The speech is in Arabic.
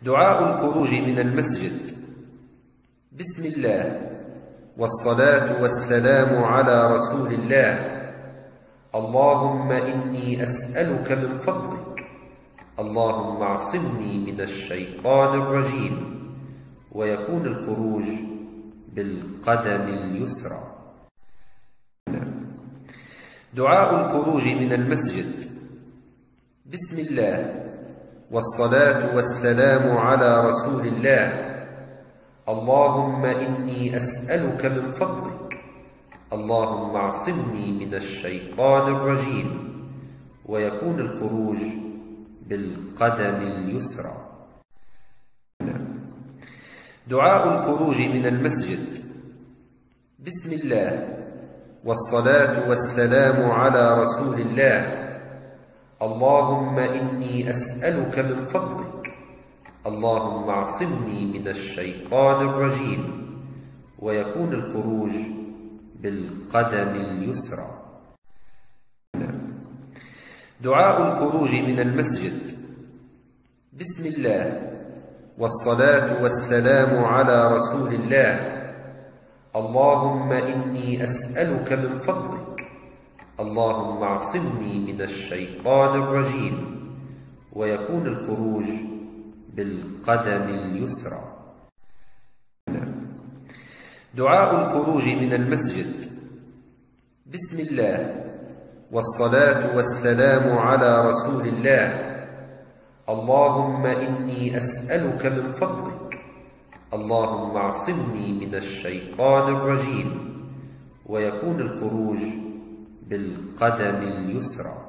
دعاء الخروج من المسجد. بسم الله والصلاة والسلام على رسول الله. اللهم إني أسألك من فضلك، اللهم اعصمني من الشيطان الرجيم. ويكون الخروج بالقدم اليسرى. دعاء الخروج من المسجد. بسم الله والصلاة والسلام على رسول الله. اللهم إني أسألك من فضلك، اللهم اعصمني من الشيطان الرجيم. ويكون الخروج بالقدم اليسرى. دعاء الخروج من المسجد. بسم الله والصلاة والسلام على رسول الله. اللهم إني أسألك من فضلك، اللهم اعصمني من الشيطان الرجيم. ويكون الخروج بالقدم اليسرى. دعاء الخروج من المسجد. بسم الله والصلاة والسلام على رسول الله. اللهم إني أسألك من فضلك، اللهم اعصمني من الشيطان الرجيم. ويكون الخروج بالقدم اليسرى. دعاء الخروج من المسجد. بسم الله والصلاة والسلام على رسول الله. اللهم إني أسألك من فضلك، اللهم اعصمني من الشيطان الرجيم. ويكون الخروج بالقدم اليسرى.